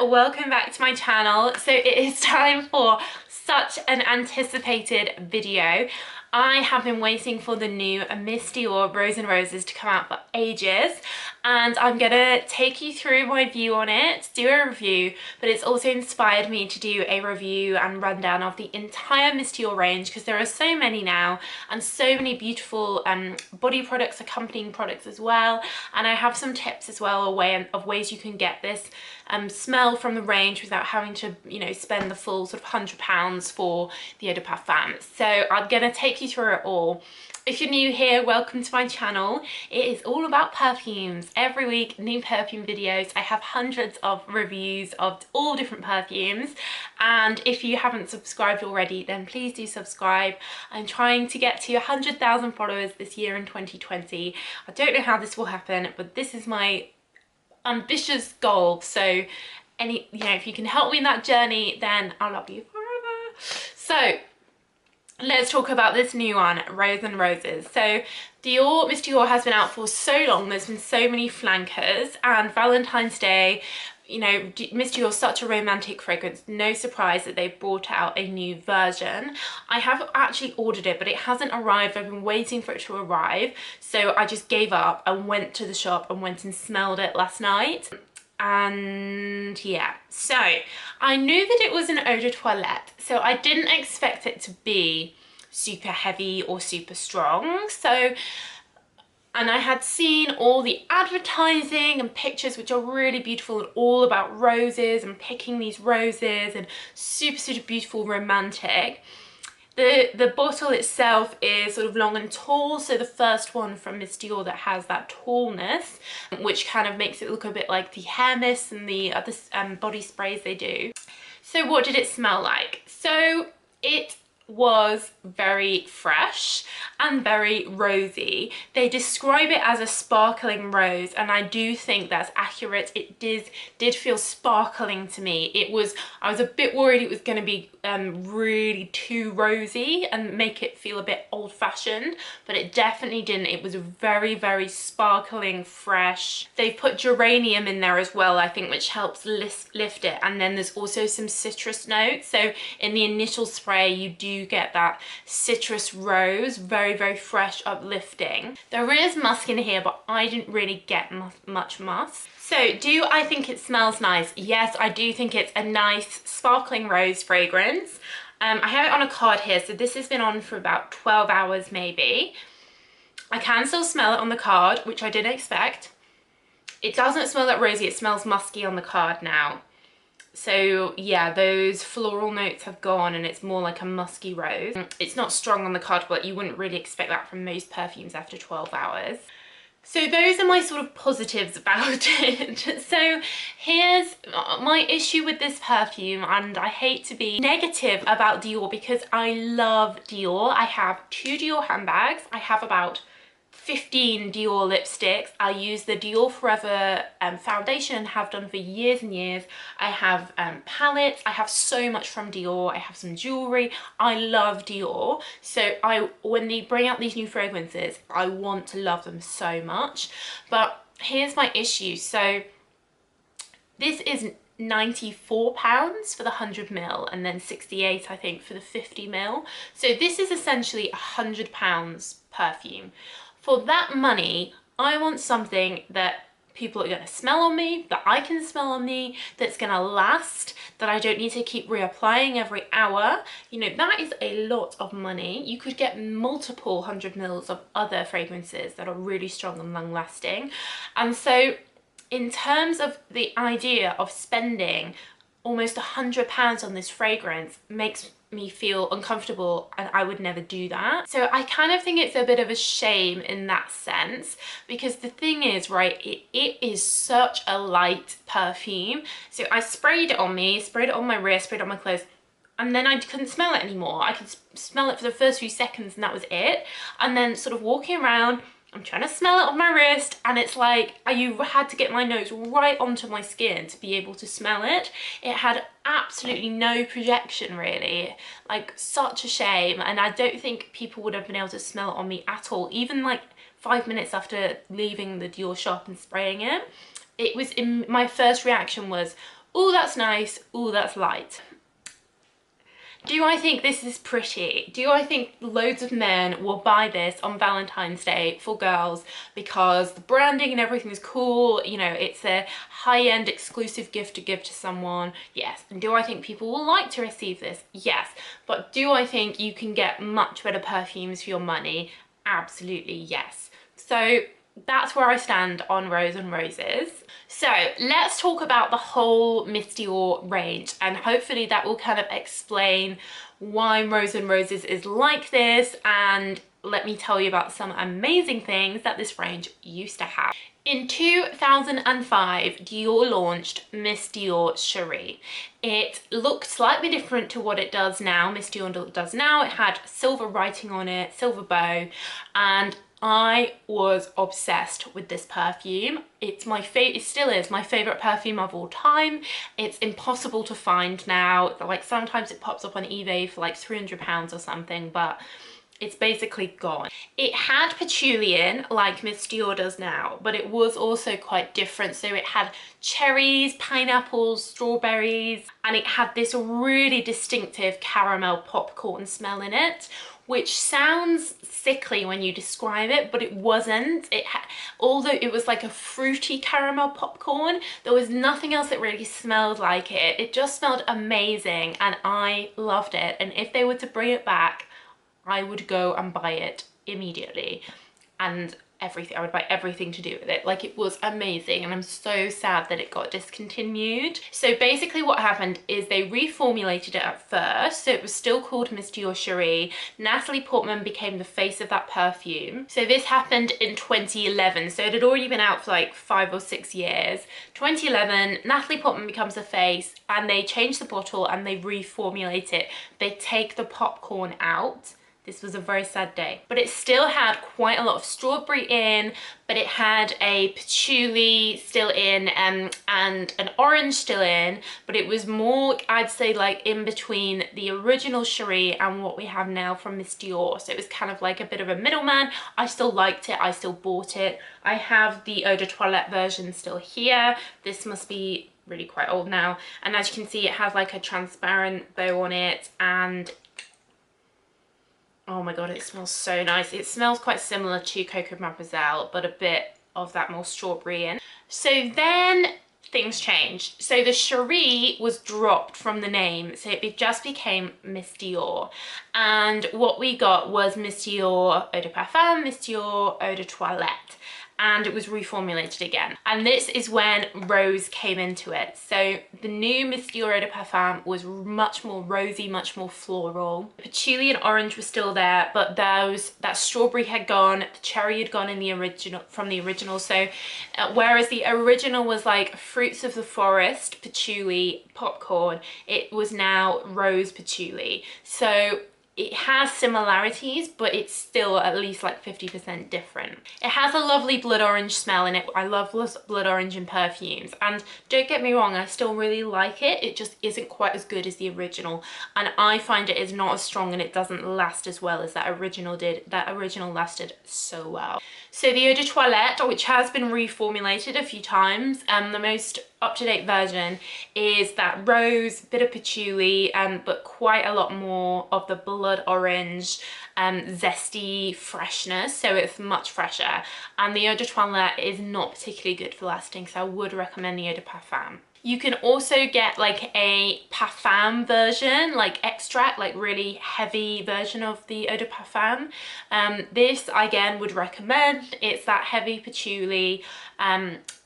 welcome back to my channel. So it is time for such an anticipated video. I have been waiting for the new Miss Dior Rose and Roses to come out for ages, and I'm gonna take you through my view on it, do a review, but it's also inspired me to do a review and rundown of the entire Miss Dior range because there are so many now and so many beautiful body products, accompanying products as well, and I have some tips as well of ways you can get this smell from the range without having to, you know, spend the full sort of £100 for the eau de parfum. So I'm gonna take you through it all. If you're new here, welcome to my channel. It is all about perfumes. Every week, new perfume videos. I have hundreds of reviews of all different perfumes. And if you haven't subscribed already, then please do subscribe. I'm trying to get to 100,000 followers this year in 2020. I don't know how this will happen, but this is my ambitious goal. So if you can help me in that journey, then I'll love you forever. So let's talk about this new one, Rose and Roses. So Miss Dior has been out for so long. There's been so many flankers, and Valentine's Day, you know, Miss Dior is such a romantic fragrance. No surprise that they've brought out a new version. I have actually ordered it, but it hasn't arrived. I've been waiting for it to arrive. So I just gave up and went to the shop and went and smelled it last night. And yeah, so I knew that it was an eau de toilette, so I didn't expect it to be super heavy or super strong. And I had seen all the advertising and pictures, which are really beautiful and all about roses and picking these roses and super beautiful, romantic. The bottle itself is sort of long and tall, so the first one from Miss Dior that has that tallness, which kind of makes it look a bit like the hair mist and the other body sprays they do. So what did it smell like? So it was very fresh and very rosy. They describe it as a sparkling rose, and I do think that's accurate. It did feel sparkling to me. I was a bit worried it was going to be really too rosy and make it feel a bit old-fashioned, but it definitely didn't. It was very sparkling, fresh. They've put geranium in there as well, I think, which helps lift it, and then there's also some citrus notes. So in the initial spray you do get that citrus rose, very fresh, uplifting. There is musk in here, but I didn't really get much musk. So do I think it smells nice? Yes, I do think it's a nice sparkling rose fragrance. I have it on a card here, so this has been on for about 12 hours maybe. I can still smell it on the card, which I didn't expect. It doesn't smell that rosy, it smells musky on the card now. So yeah, those floral notes have gone and it's more like a musky rose. It's not strong on the card, but you wouldn't really expect that from most perfumes after 12 hours. So those are my sort of positives about it. So here's my issue with this perfume, and I hate to be negative about Dior because I love Dior. I have 2 Dior handbags. I have about 15 Dior lipsticks. I use the Dior Forever foundation and have done for years and years. I have palettes. I have so much from Dior. I have some jewelry. I love Dior. So when they bring out these new fragrances, I want to love them so much. But here's my issue. So this is £94 for the 100ml and then 68 I think for the 50ml. So this is essentially £100 perfume. For that money, I want something that people are going to smell on me, that I can smell on me, that's going to last, that I don't need to keep reapplying every hour. You know, that is a lot of money. You could get multiple 100ml of other fragrances that are really strong and long lasting. And so in terms of the idea of spending almost £100 on this fragrance makes me feel uncomfortable, and I would never do that. So I kind of think it's a bit of a shame in that sense, because the thing is, right, it is such a light perfume. So I sprayed it on me, sprayed it on my wrist, sprayed it on my clothes, and then I couldn't smell it anymore. I could smell it for the first few seconds and that was it. And then sort of walking around, I'm trying to smell it on my wrist, and it's like you had to get my nose right onto my skin to be able to smell it. It had absolutely no projection really, like such a shame, and I don't think people would have been able to smell it on me at all, even like 5 minutes after leaving the Dior shop and spraying it. My first reaction was, oh, that's nice, oh, that's light. Do I think this is pretty? Do I think loads of men will buy this on Valentine's Day for girls because the branding and everything is cool? You know, it's a high-end exclusive gift to give to someone. Yes. And do I think people will like to receive this? Yes. But do I think you can get much better perfumes for your money? Absolutely yes. So that's where I stand on Rose and Roses. So let's talk about the whole Miss Dior range, and hopefully that will kind of explain why Rose and Roses is like this, and let me tell you about some amazing things that this range used to have. In 2005, Dior launched Miss Dior Cherie. It looked slightly different to what it does now, Miss Dior does now. It had silver writing on it, silver bow, and I was obsessed with this perfume. It's my favorite, it still is my favorite perfume of all time. It's impossible to find now. Like sometimes it pops up on eBay for like £300 or something, but it's basically gone. It had patchouli in, like Miss Dior does now, but it was also quite different. So it had cherries, pineapples, strawberries, and it had this really distinctive caramel popcorn smell in it, which sounds sickly when you describe it, but it wasn't. Although it was like a fruity caramel popcorn, there was nothing else that really smelled like it. It just smelled amazing and I loved it. And if they were to bring it back, I would go and buy it immediately, and everything. I would buy everything to do with it. Like, it was amazing, and I'm so sad that it got discontinued. So basically what happened is they reformulated it at first, so it was still called Miss Dior Cherie. Natalie Portman became the face of that perfume. So this happened in 2011, so it had already been out for like 5 or 6 years. 2011, Natalie Portman becomes the face, and they change the bottle and they reformulate it. They take the popcorn out. This was a very sad day, but it still had quite a lot of strawberry in, but it had a patchouli still in, and an orange still in, but it was more, I'd say, like in between the original Cherie and what we have now from Miss Dior. So it was kind of like a bit of a middleman. I still liked it, I still bought it. I have the Eau de Toilette version still here. This must be really quite old now, and as you can see, it has like a transparent bow on it, and oh my god, it smells so nice. It smells quite similar to Coco Mademoiselle, but a bit of that more strawberry in. So then things changed. So the Cherie was dropped from the name, so it just became Miss Dior. And what we got was Miss Dior Eau de Parfum, Miss Dior Eau de Toilette. And it was reformulated again. And this is when Rose came into it. So the new Miss Dior Eau de Parfum was much more rosy, much more floral. Patchouli and orange were still there, but that strawberry had gone, the cherry had gone in the original, from the original. So whereas the original was like fruits of the forest, patchouli, popcorn, it was now rose patchouli. So it has similarities, but it's still at least like 50% different. It has a lovely blood orange smell in it. I love blood orange in perfumes, and don't get me wrong, I still really like it. It just isn't quite as good as the original, and I find it is not as strong and it doesn't last as well as that original did. That original lasted so well. So the Eau de Toilette, which has been reformulated a few times, the most up-to-date version is that rose, bit of patchouli, but quite a lot more of the blood orange, zesty freshness, so it's much fresher. And the Eau de Toilette is not particularly good for lasting, so I would recommend the Eau de Parfum. You can also get like a parfum version, like extract, like really heavy version of the Eau de Parfum. This, again, would recommend. It's that heavy patchouli,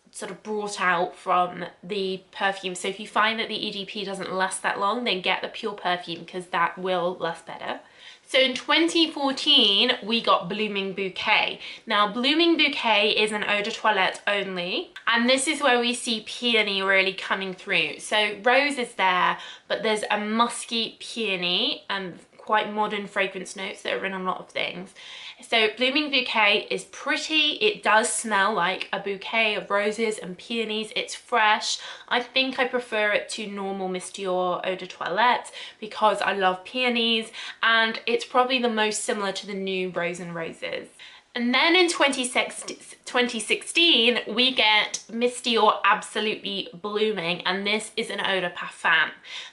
sort of brought out from the perfume. So if you find that the EDP doesn't last that long, then get the pure perfume, because that will last better. So in 2014, we got Blooming Bouquet. Now, Blooming Bouquet is an Eau de Toilette only, and this is where we see peony really coming through. So rose is there, but there's a musky peony and quite modern fragrance notes that are in a lot of things. So Blooming Bouquet is pretty. It does smell like a bouquet of roses and peonies. It's fresh. I think I prefer it to normal Miss Dior Eau de Toilette because I love peonies, and it's probably the most similar to the new Rose and Roses. And then in 2016, 2016, we get Miss Dior Absolutely Blooming, and this is an eau de parfum.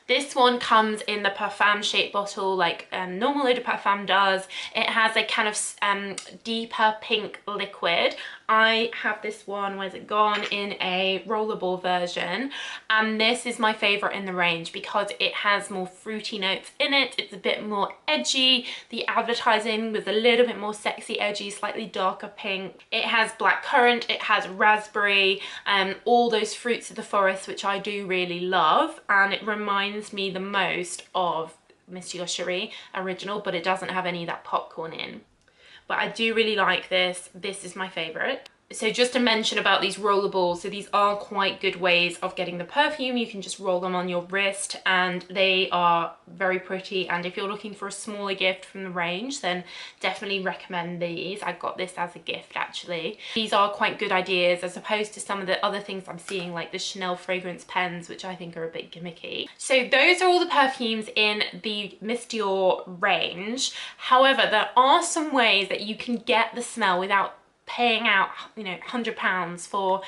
This one comes in the parfum shaped bottle like normal eau de parfum does. It has a kind of deeper pink liquid. I have this one, where's it gone, in a rollerball version, and this is my favorite in the range because it has more fruity notes in it. It's a bit more edgy. The advertising was a little bit more sexy, edgy, slightly darker pink. It has blackcurrant, it has raspberry, all those fruits of the forest, which I do really love, and it reminds me the most of Miss Dior Cherie original, but it doesn't have any of that popcorn in. But I do really like this. This is my favorite. So just to mention about these rollerballs, so these are quite good ways of getting the perfume. You can just roll them on your wrist and they are very pretty. And if you're looking for a smaller gift from the range, then definitely recommend these. I got this as a gift actually. These are quite good ideas as opposed to some of the other things I'm seeing, like the Chanel fragrance pens, which I think are a bit gimmicky. So those are all the perfumes in the Miss Dior range. However, there are some ways that you can get the smell without paying out, you know, £100 for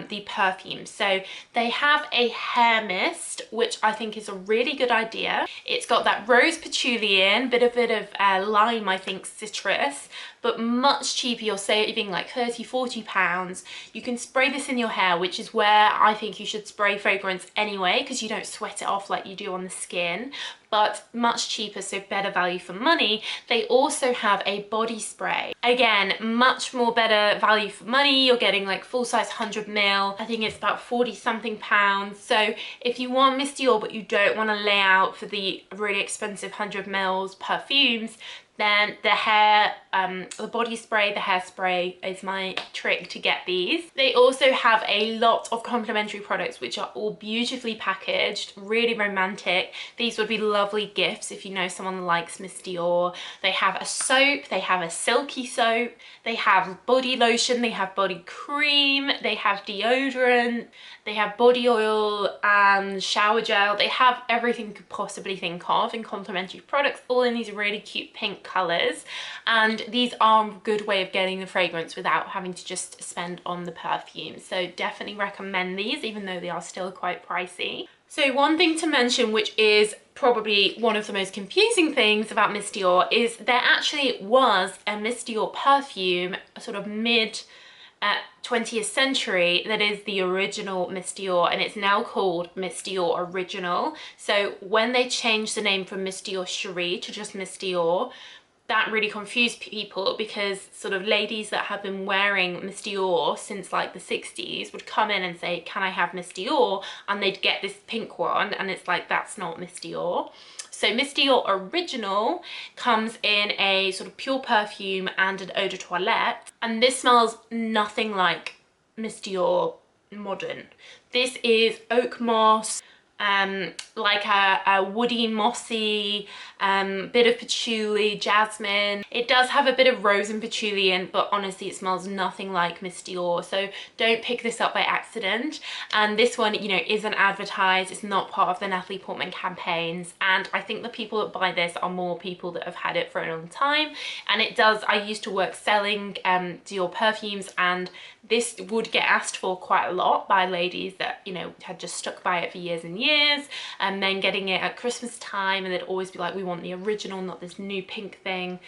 the perfume. So they have a hair mist, which I think is a really good idea. It's got that rose patchouli in, bit of lime, I think, citrus, but much cheaper. You're saving like £30–40. You can spray this in your hair, which is where I think you should spray fragrance anyway, because you don't sweat it off like you do on the skin, but much cheaper, so better value for money. They also have a body spray. Again, much more better value for money. You're getting like full size 100ml. I think it's about 40 something pounds. So if you want Miss Dior but you don't want to lay out for the really expensive 100ml perfumes, then the body spray, the hairspray is my trick to get these. They also have a lot of complimentary products which are all beautifully packaged, really romantic. These would be lovely gifts if you know someone likes Miss Dior. They have a soap, they have a silky soap, they have body lotion, they have body cream, they have deodorant, they have body oil and shower gel. They have everything you could possibly think of in complimentary products, all in these really cute pink colours, and these are a good way of getting the fragrance without having to just spend on the perfume. So definitely recommend these, even though they are still quite pricey. So one thing to mention, which is probably one of the most confusing things about Miss Dior, is there actually was a Miss Dior perfume sort of mid 20th century that is the original Miss Dior, and it's now called Miss Dior Original. So when they changed the name from Miss Dior Cherie to just Miss Dior, that really confused people, because sort of ladies that have been wearing Miss Dior since like the 60s would come in and say, can I have Miss Dior? And they'd get this pink one, and it's like, that's not Miss Dior. So Miss Dior Original comes in a sort of pure perfume and an eau de toilette, and this smells nothing like Miss Dior Modern. This is oak moss, like a woody, mossy, bit of patchouli, jasmine. It does have a bit of rose and patchouli in, but honestly it smells nothing like Miss Dior, so don't pick this up by accident. And this one, you know, isn't advertised, it's not part of the Natalie Portman campaigns, and I think the people that buy this are more people that have had it for a long time. And it does, I used to work selling Dior perfumes, and this would get asked for quite a lot by ladies that, you know, had just stuck by it for years and years, and then getting it at Christmas time, and they'd always be like, we want the original, not this new pink thing.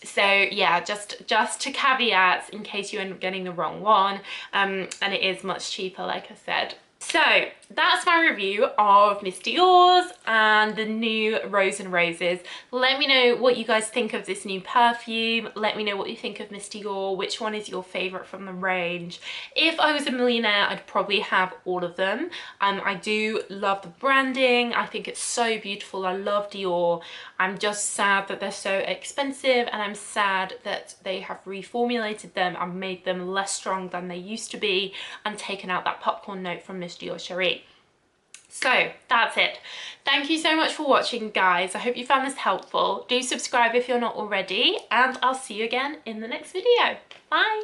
So yeah, just to caveats in case you end up getting the wrong one, and it is much cheaper, like I said. So that's my review of Miss Dior's and the new Rose and Roses. Let me know what you guys think of this new perfume. Let me know what you think of Miss Dior. Which one is your favorite from the range? If I was a millionaire, I'd probably have all of them. I do love the branding. I think it's so beautiful. I love Dior. I'm just sad that they're so expensive, and I'm sad that they have reformulated them and made them less strong than they used to be, and taken out that popcorn note from Miss Dior Cherie. So that's it. Thank you so much for watching, guys. I hope you found this helpful. Do subscribe if you're not already, and I'll see you again in the next video. Bye.